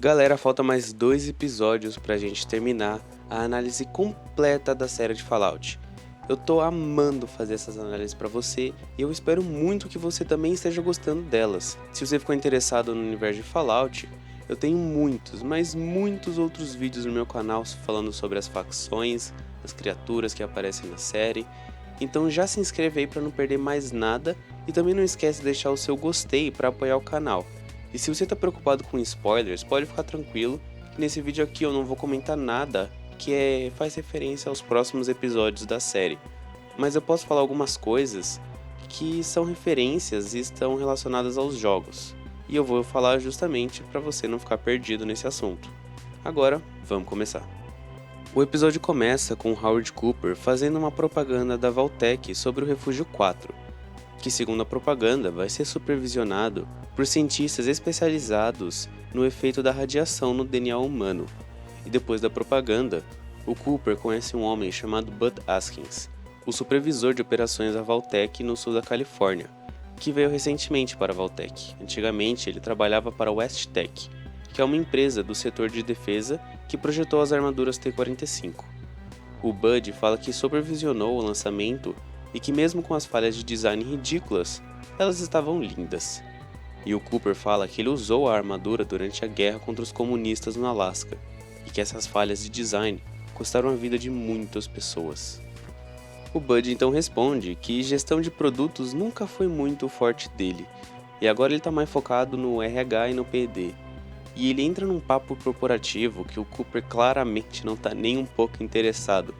Galera, falta mais 2 episódios pra gente terminar a análise completa da série de Fallout. Eu tô amando fazer essas análises pra você e eu espero muito que você também esteja gostando delas. Se você ficou interessado no universo de Fallout, eu tenho muitos, mas muitos outros vídeos no meu canal falando sobre as facções, as criaturas que aparecem na série. Então já se inscreve aí pra não perder mais nada e também não esquece de deixar o seu gostei pra apoiar o canal. E se você tá preocupado com spoilers, pode ficar tranquilo, que nesse vídeo aqui eu não vou comentar nada que faz referência aos próximos episódios da série. Mas eu posso falar algumas coisas que são referências e estão relacionadas aos jogos. E eu vou falar justamente para você não ficar perdido nesse assunto. Agora, vamos começar. O episódio começa com Howard Cooper fazendo uma propaganda da Vault-Tec sobre o Refúgio 4, que segundo a propaganda vai ser supervisionado por cientistas especializados no efeito da radiação no DNA humano. E depois da propaganda, o Cooper conhece um homem chamado Bud Askins, o supervisor de operações da Vault-Tec no sul da Califórnia, que veio recentemente para a Vault-Tec. Antigamente ele trabalhava para a WestTech, que é uma empresa do setor de defesa que projetou as armaduras T-45. O Bud fala que supervisionou o lançamento e que mesmo com as falhas de design ridículas, elas estavam lindas. E o Cooper fala que ele usou a armadura durante a guerra contra os comunistas no Alasca, e que essas falhas de design custaram a vida de muitas pessoas. O Bud então responde que gestão de produtos nunca foi muito forte dele, e agora ele está mais focado no RH e no P&D. E ele entra num papo corporativo que o Cooper claramente não está nem um pouco interessado,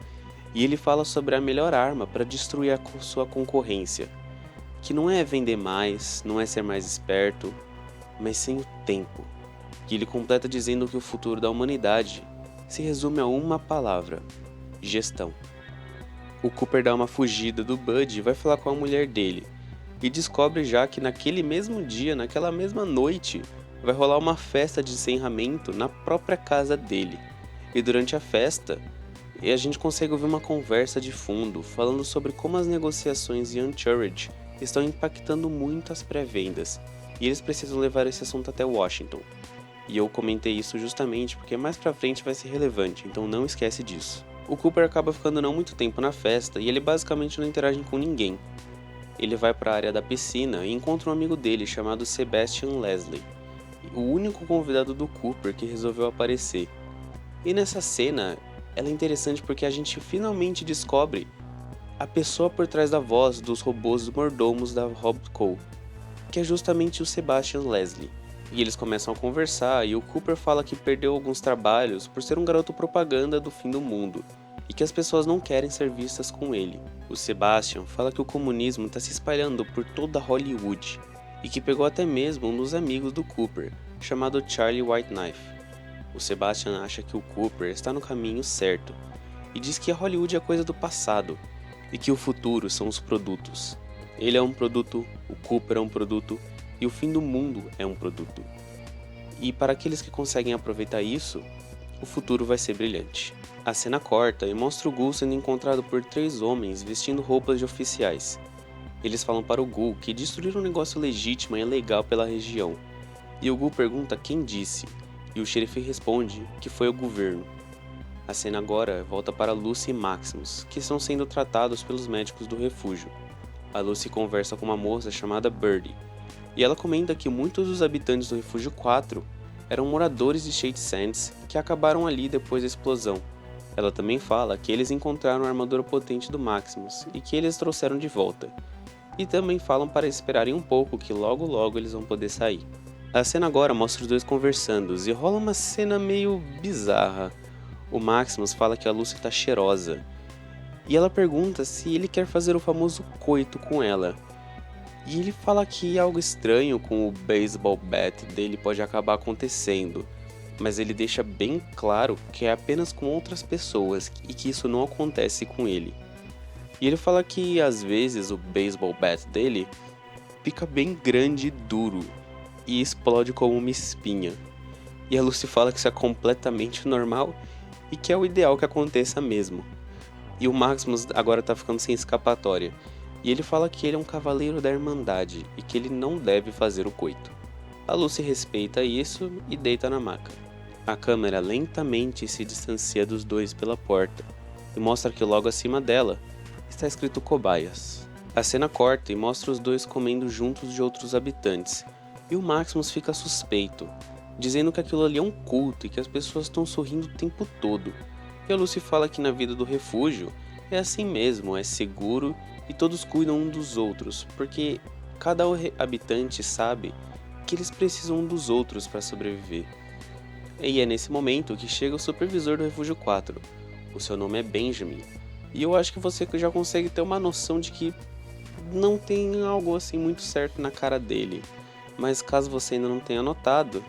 e ele fala sobre a melhor arma para destruir a sua concorrência, que não é vender mais, não é ser mais esperto, mas sim o tempo. E ele completa dizendo que o futuro da humanidade se resume a uma palavra: gestão. O Cooper dá uma fugida do Bud e vai falar com a mulher dele, e descobre já que naquele mesmo dia, naquela mesma noite, vai rolar uma festa de encerramento na própria casa dele. E durante a festa, a gente consegue ouvir uma conversa de fundo falando sobre como as negociações em Anchorage estão impactando muito as pré-vendas, e eles precisam levar esse assunto até Washington. E eu comentei isso justamente porque mais pra frente vai ser relevante, então não esquece disso. O Cooper acaba ficando não muito tempo na festa e ele basicamente não interage com ninguém. Ele vai para a área da piscina e encontra um amigo dele chamado Sebastian Leslie, o único convidado do Cooper que resolveu aparecer. E nessa cena, ela é interessante porque a gente finalmente descobre a pessoa por trás da voz dos robôs mordomos da Robco, que é justamente o Sebastian Leslie. E eles começam a conversar e o Cooper fala que perdeu alguns trabalhos por ser um garoto propaganda do fim do mundo, e que as pessoas não querem ser vistas com ele. O Sebastian fala que o comunismo está se espalhando por toda Hollywood, e que pegou até mesmo um dos amigos do Cooper, chamado Charlie Whiteknife. O Sebastian acha que o Cooper está no caminho certo, e diz que a Hollywood é coisa do passado, e que o futuro são os produtos. Ele é um produto, o Cooper é um produto, e o fim do mundo é um produto. E para aqueles que conseguem aproveitar isso, o futuro vai ser brilhante. A cena corta e mostra o Gul sendo encontrado por 3 homens vestindo roupas de oficiais. Eles falam para o Gul que destruir um negócio legítimo é legal pela região. E o Gul pergunta quem disse, e o xerife responde que foi o governo. A cena agora volta para Lucy e Maximus, que estão sendo tratados pelos médicos do refúgio. A Lucy conversa com uma moça chamada Birdie, e ela comenta que muitos dos habitantes do Refúgio 4 eram moradores de Shade Sands que acabaram ali depois da explosão. Ela também fala que eles encontraram a armadura potente do Maximus e que eles trouxeram de volta. E também falam para esperarem um pouco que logo logo eles vão poder sair. A cena agora mostra os dois conversando e rola uma cena meio bizarra. O Maximus fala que a Lucy tá cheirosa, e ela pergunta se ele quer fazer o famoso coito com ela. E ele fala que algo estranho com o baseball bat dele pode acabar acontecendo, mas ele deixa bem claro que é apenas com outras pessoas e que isso não acontece com ele. E ele fala que às vezes o baseball bat dele fica bem grande e duro e explode como uma espinha. E a Lucy fala que isso é completamente normal e que é o ideal que aconteça mesmo. E o Maximus agora tá ficando sem escapatória. E ele fala que ele é um cavaleiro da Irmandade e que ele não deve fazer o coito. A Lucy respeita isso e deita na maca. A câmera lentamente se distancia dos dois pela porta e mostra que logo acima dela está escrito cobaias. A cena corta e mostra os dois comendo juntos de outros habitantes, e o Maximus fica suspeito, dizendo que aquilo ali é um culto e que as pessoas estão sorrindo o tempo todo. E a Lucy fala que na vida do refúgio é assim mesmo, é seguro e todos cuidam um dos outros, porque cada habitante sabe que eles precisam um dos outros para sobreviver. E é nesse momento que chega o supervisor do Refúgio 4. O seu nome é Benjamin. E eu acho que você já consegue ter uma noção de que não tem algo assim muito certo na cara dele. Mas caso você ainda não tenha notado,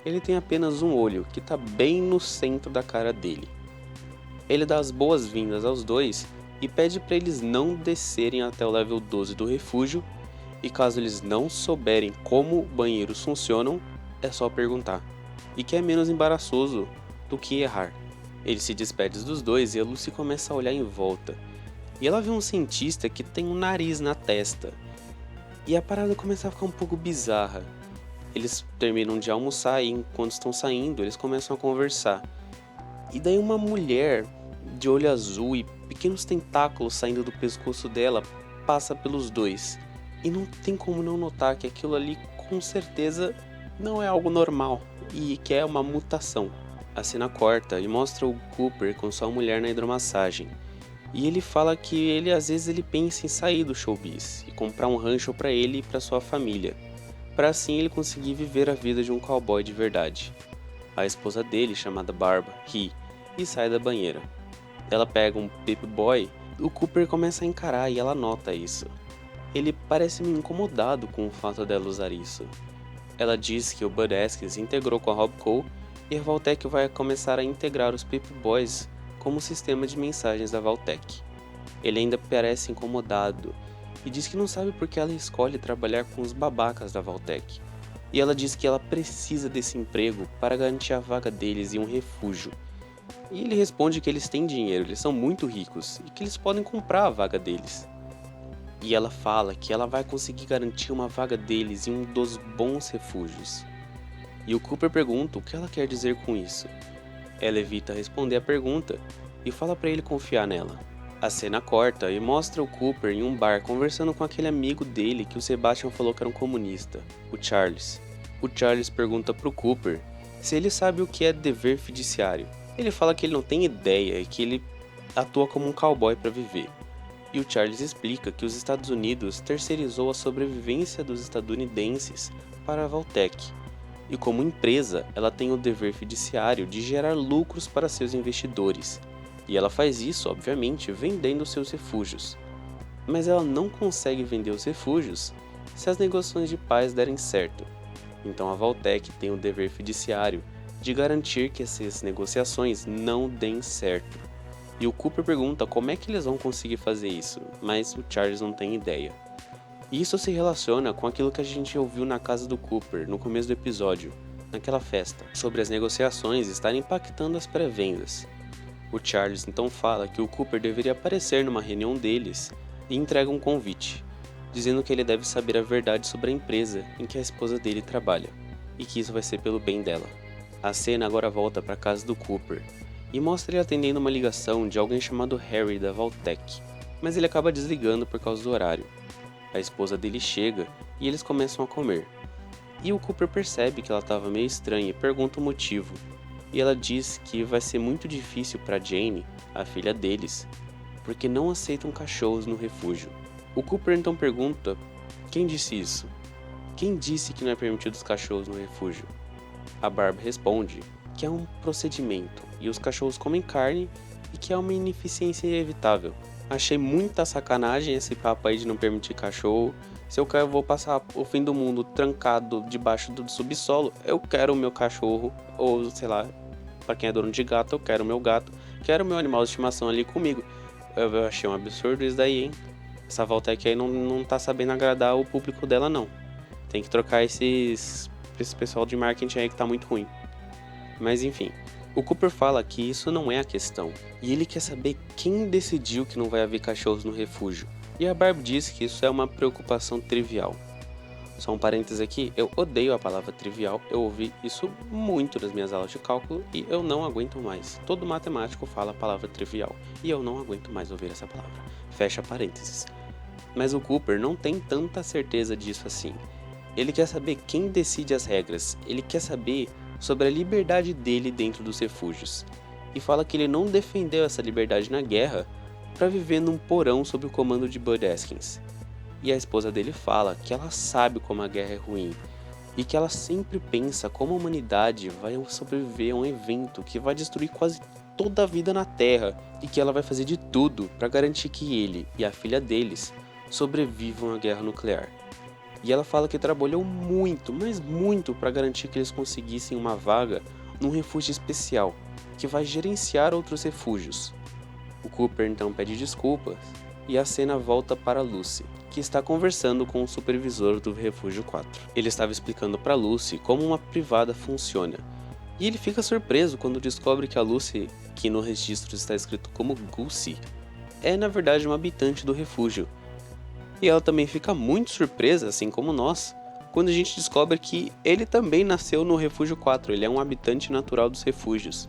ele tem apenas um olho, que está bem no centro da cara dele. Ele dá as boas-vindas aos dois e pede para eles não descerem até o level 12 do refúgio, e caso eles não souberem como banheiros funcionam, é só perguntar. E que é menos embaraçoso do que errar. Ele se despede dos dois e a Lucy começa a olhar em volta. E ela vê um cientista que tem um nariz na testa. E a parada começa a ficar um pouco bizarra. Eles terminam de almoçar e enquanto estão saindo, eles começam a conversar. E daí uma mulher de olho azul e pequenos tentáculos saindo do pescoço dela passa pelos dois. E não tem como não notar que aquilo ali com certeza não é algo normal e que é uma mutação. A cena corta e mostra o Cooper com sua mulher na hidromassagem. E ele fala que às vezes ele pensa em sair do showbiz e comprar um rancho para ele e para sua família, para assim ele conseguir viver a vida de um cowboy de verdade. A esposa dele, chamada Barba, ri e sai da banheira. Ela pega um Pip Boy, o Cooper começa a encarar e ela nota isso. Ele parece meio incomodado com o fato dela usar isso. Ela diz que o Bud Askins se integrou com a Rob Cole e a Vault-Tec vai começar a integrar os Pip Boys como sistema de mensagens da Vault-Tec. Ele ainda parece incomodado e diz que não sabe por que ela escolhe trabalhar com os babacas da Vault-Tec. E ela diz que ela precisa desse emprego para garantir a vaga deles em um refúgio. E ele responde que eles têm dinheiro, eles são muito ricos e que eles podem comprar a vaga deles. E ela fala que ela vai conseguir garantir uma vaga deles em um dos bons refúgios. E o Cooper pergunta o que ela quer dizer com isso. Ela evita responder a pergunta e fala para ele confiar nela. A cena corta e mostra o Cooper em um bar conversando com aquele amigo dele que o Sebastian falou que era um comunista, o Charles. O Charles pergunta pro Cooper se ele sabe o que é dever fiduciário. Ele fala que ele não tem ideia e que ele atua como um cowboy para viver. E o Charles explica que os Estados Unidos terceirizou a sobrevivência dos estadunidenses para a Vault-Tec. E como empresa, ela tem o dever fiduciário de gerar lucros para seus investidores. E ela faz isso, obviamente, vendendo seus refúgios. Mas ela não consegue vender os refúgios se as negociações de paz derem certo. Então a Vault-Tec tem o dever fiduciário de garantir que essas negociações não deem certo. E o Cooper pergunta como é que eles vão conseguir fazer isso, mas o Charles não tem ideia. E isso se relaciona com aquilo que a gente ouviu na casa do Cooper, no começo do episódio, naquela festa, sobre as negociações estarem impactando as pré-vendas. O Charles então fala que o Cooper deveria aparecer numa reunião deles e entrega um convite, dizendo que ele deve saber a verdade sobre a empresa em que a esposa dele trabalha, e que isso vai ser pelo bem dela. A cena agora volta para a casa do Cooper, e mostra ele atendendo uma ligação de alguém chamado Harry da Vault-Tec, mas ele acaba desligando por causa do horário. A esposa dele chega e eles começam a comer. E o Cooper percebe que ela estava meio estranha e pergunta o motivo. E ela diz que vai ser muito difícil para Jane, a filha deles, porque não aceitam cachorros no refúgio. O Cooper então pergunta quem disse isso? Quem disse que não é permitido os cachorros no refúgio? A Barb responde que é um procedimento e os cachorros comem carne e que é uma ineficiência inevitável. Achei muita sacanagem esse papo aí de não permitir cachorro. Se eu vou passar o fim do mundo trancado debaixo do subsolo, eu quero o meu cachorro, ou sei lá, para quem é dono de gato, eu quero o meu gato, quero o meu animal de estimação ali comigo. Eu achei um absurdo isso daí, hein? Essa Vault-Tec aí não tá sabendo agradar o público dela, não. Tem que trocar esse pessoal de marketing aí que tá muito ruim. Mas enfim, o Cooper fala que isso não é a questão, e ele quer saber quem decidiu que não vai haver cachorros no refúgio, e a Barb diz que isso é uma preocupação trivial. Só um parênteses aqui, eu odeio a palavra trivial, eu ouvi isso muito nas minhas aulas de cálculo e eu não aguento mais. Todo matemático fala a palavra trivial e eu não aguento mais ouvir essa palavra. Fecha parênteses. Mas o Cooper não tem tanta certeza disso assim. Ele quer saber quem decide as regras, ele quer saber sobre a liberdade dele dentro dos refúgios. E fala que ele não defendeu essa liberdade na guerra para viver num porão sob o comando de Bud Askins. E a esposa dele fala que ela sabe como a guerra é ruim e que ela sempre pensa como a humanidade vai sobreviver a um evento que vai destruir quase toda a vida na Terra e que ela vai fazer de tudo para garantir que ele e a filha deles sobrevivam à guerra nuclear. E ela fala que trabalhou muito, mas muito para garantir que eles conseguissem uma vaga num refúgio especial que vai gerenciar outros refúgios. O Cooper então pede desculpas e a cena volta para Lucy, que está conversando com o supervisor do Refúgio 4. Ele estava explicando para Lucy como uma privada funciona, e ele fica surpreso quando descobre que a Lucy, que no registro está escrito como Gussie, é na verdade uma habitante do refúgio. E ela também fica muito surpresa, assim como nós, quando a gente descobre que ele também nasceu no Refúgio 4, ele é um habitante natural dos refúgios.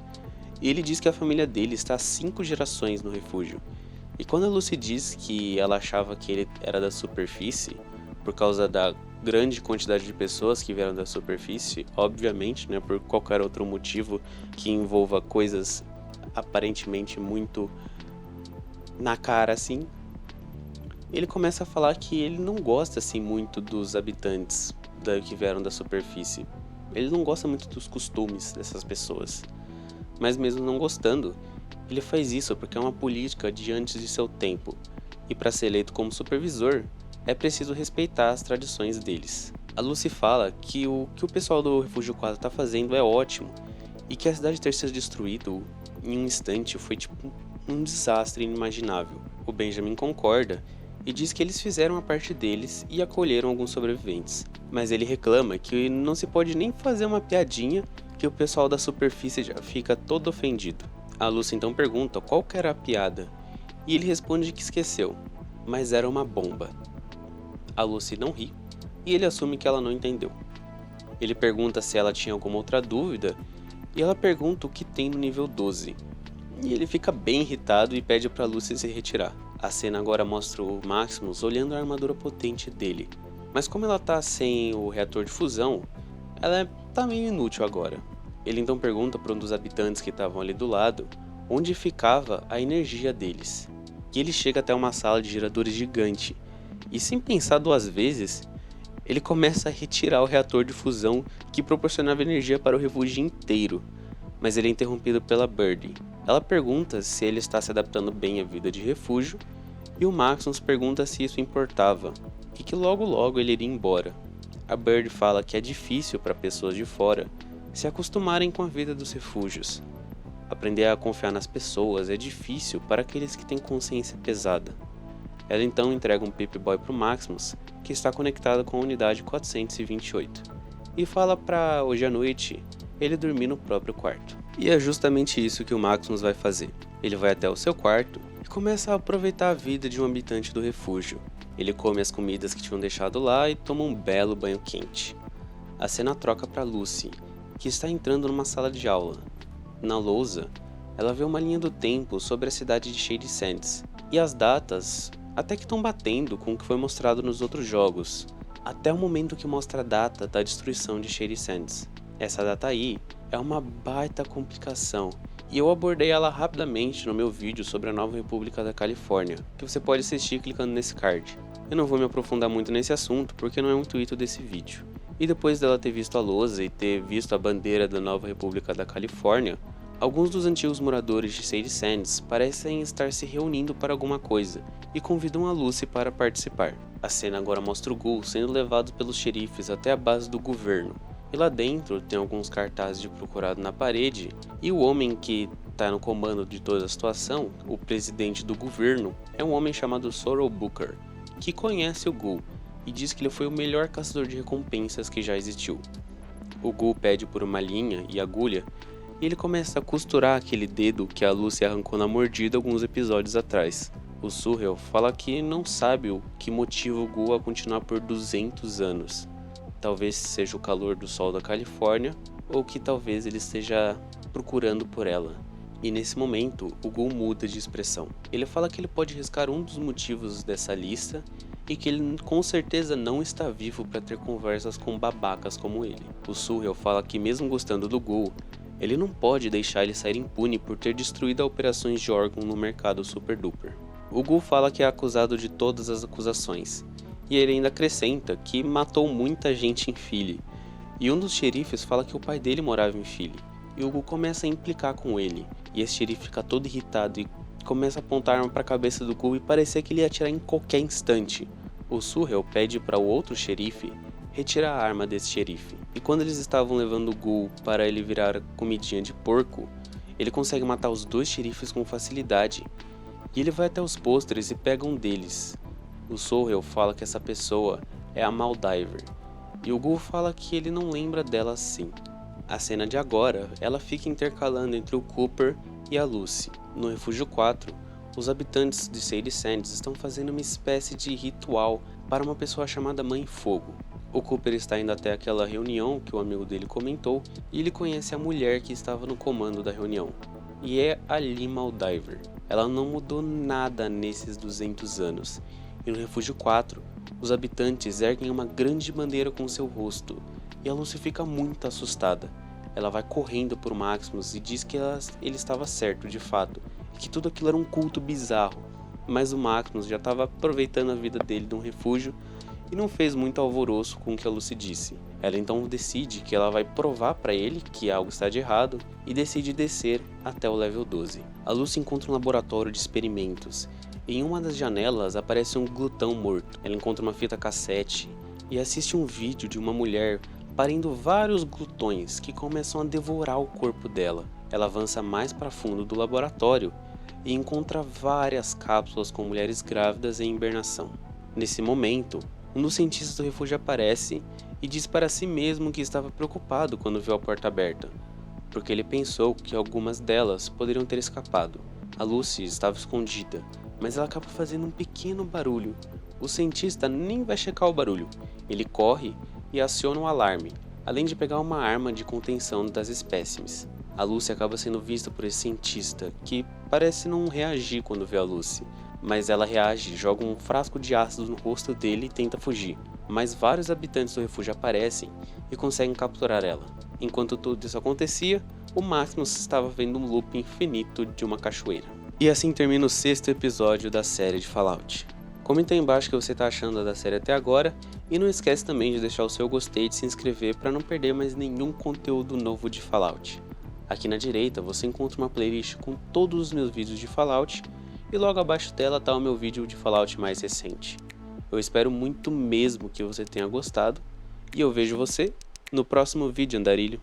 E ele diz que a família dele está há 5 gerações no refúgio. E quando a Lucy diz que ela achava que ele era da superfície, por causa da grande quantidade de pessoas que vieram da superfície, obviamente, né, por qualquer outro motivo que envolva coisas aparentemente muito na cara assim, ele começa a falar que ele não gosta assim muito dos habitantes que vieram da superfície. Ele não gosta muito dos costumes dessas pessoas. Mas mesmo não gostando, ele faz isso porque é uma política de antes de seu tempo. E para ser eleito como supervisor, é preciso respeitar as tradições deles. A Lucy fala que o pessoal do Refúgio 4 está fazendo é ótimo e que a cidade ter sido destruída em um instante foi tipo um desastre inimaginável. O Benjamin concorda e diz que eles fizeram a parte deles e acolheram alguns sobreviventes. Mas ele reclama que não se pode nem fazer uma piadinha que o pessoal da superfície já fica todo ofendido. A Lucy então pergunta qual que era a piada e ele responde que esqueceu, mas era uma bomba. A Lucy não ri e ele assume que ela não entendeu. Ele pergunta se ela tinha alguma outra dúvida e ela pergunta o que tem no nível 12. E ele fica bem irritado e pede para Lucy se retirar. A cena agora mostra o Maximus olhando a armadura potente dele, mas como ela tá sem o reator de fusão, ela tá meio inútil agora. Ele então pergunta para um dos habitantes que estavam ali do lado onde ficava a energia deles. E ele chega até uma sala de geradores gigante e, sem pensar duas vezes, ele começa a retirar o reator de fusão que proporcionava energia para o refúgio inteiro. Mas ele é interrompido pela Birdie. Ela pergunta se ele está se adaptando bem à vida de refúgio e o Maximus pergunta se isso importava e que logo logo ele iria embora. A Birdie fala que é difícil para pessoas de fora se acostumarem com a vida dos refúgios. Aprender a confiar nas pessoas é difícil para aqueles que têm consciência pesada. Ela então entrega um Pip-Boy para o Maximus, que está conectado com a unidade 428, e fala para hoje à noite ele dormir no próprio quarto. E é justamente isso que o Maximus vai fazer. Ele vai até o seu quarto e começa a aproveitar a vida de um habitante do refúgio. Ele come as comidas que tinham deixado lá e toma um belo banho quente. A cena troca para Lucy, que está entrando numa sala de aula. Na lousa, ela vê uma linha do tempo sobre a cidade de Shady Sands, e as datas até que estão batendo com o que foi mostrado nos outros jogos, até o momento que mostra a data da destruição de Shady Sands. Essa data aí é uma baita complicação, e eu abordei ela rapidamente no meu vídeo sobre a Nova República da Califórnia, que você pode assistir clicando nesse card. Eu não vou me aprofundar muito nesse assunto porque não é o intuito desse vídeo. E depois dela ter visto a lousa e ter visto a bandeira da Nova República da Califórnia, alguns dos antigos moradores de Shady Sands parecem estar se reunindo para alguma coisa e convidam a Lucy para participar. A cena agora mostra o Ghoul sendo levado pelos xerifes até a base do governo. E lá dentro tem alguns cartazes de procurado na parede e o homem que está no comando de toda a situação, o presidente do governo, é um homem chamado Sorrel Booker, que conhece o Ghoul e diz que ele foi o melhor caçador de recompensas que já existiu. O Ghoul pede por uma linha e agulha e ele começa a costurar aquele dedo que a Lucy arrancou na mordida alguns episódios atrás. O Sorrel fala que não sabe o que motiva o Ghoul a continuar por 200 anos. Talvez seja o calor do sol da Califórnia, ou que talvez ele esteja procurando por ela. E nesse momento, o Ghoul muda de expressão. Ele fala que ele pode riscar um dos motivos dessa lista e que ele com certeza não está vivo para ter conversas com babacas como ele. O Suriel fala que mesmo gostando do Ghoul, ele não pode deixar ele sair impune por ter destruído operações de órgão no mercado Super Duper. O Ghoul fala que é acusado de todas as acusações, e ele ainda acrescenta que matou muita gente em Philly, e um dos xerifes fala que o pai dele morava em Philly, e o Ghoul começa a implicar com ele, e esse xerife fica todo irritado e começa a apontar a arma para a cabeça do Ghoul e parecia que ele ia atirar em qualquer instante. O Suriel pede para o outro xerife retirar a arma desse xerife, e quando eles estavam levando o Ghoul para ele virar comidinha de porco, ele consegue matar os dois xerifes com facilidade, e ele vai até os pôsteres e pega um deles. O Suriel fala que essa pessoa é a Maldiver, e o Ghoul fala que ele não lembra dela assim. A cena de agora, ela fica intercalando entre o Cooper e a Lucy. No Refúgio 4, os habitantes de Sadie Sands estão fazendo uma espécie de ritual para uma pessoa chamada Mãe Fogo. O Cooper está indo até aquela reunião que o amigo dele comentou e ele conhece a mulher que estava no comando da reunião. E é a Lee Maldiver. Ela não mudou nada nesses 200 anos. E no Refúgio 4, os habitantes erguem uma grande bandeira com seu rosto. E a Lucy fica muito assustada. Ela vai correndo por Maximus e diz que ele estava certo de fato, e que tudo aquilo era um culto bizarro. Mas o Maximus já estava aproveitando a vida dele de um refúgio e não fez muito alvoroço com o que a Lucy disse. Ela então decide que ela vai provar para ele que algo está de errado e decide descer até o level 12. A Lucy encontra um laboratório de experimentos e em uma das janelas aparece um glutão morto. Ela encontra uma fita cassete e assiste um vídeo de uma mulher parindo vários glutões que começam a devorar o corpo dela. Ela avança mais para fundo do laboratório e encontra várias cápsulas com mulheres grávidas em hibernação. Nesse momento, um dos cientistas do refúgio aparece e diz para si mesmo que estava preocupado quando viu a porta aberta, porque ele pensou que algumas delas poderiam ter escapado. A Lucy estava escondida, mas ela acaba fazendo um pequeno barulho. O cientista nem vai checar o barulho, ele corre e aciona um alarme, além de pegar uma arma de contenção das espécimes. A Lucy acaba sendo vista por esse cientista, que parece não reagir quando vê a Lucy, mas ela reage, joga um frasco de ácido no rosto dele e tenta fugir. Mas vários habitantes do refúgio aparecem e conseguem capturar ela. Enquanto tudo isso acontecia, o Maximus estava vendo um loop infinito de uma cachoeira. E assim termina o 6º episódio da série de Fallout. Comenta aí embaixo o que você está achando da série até agora e não esquece também de deixar o seu gostei e de se inscrever para não perder mais nenhum conteúdo novo de Fallout. Aqui na direita você encontra uma playlist com todos os meus vídeos de Fallout e logo abaixo dela está o meu vídeo de Fallout mais recente. Eu espero muito mesmo que você tenha gostado e eu vejo você no próximo vídeo, andarilho.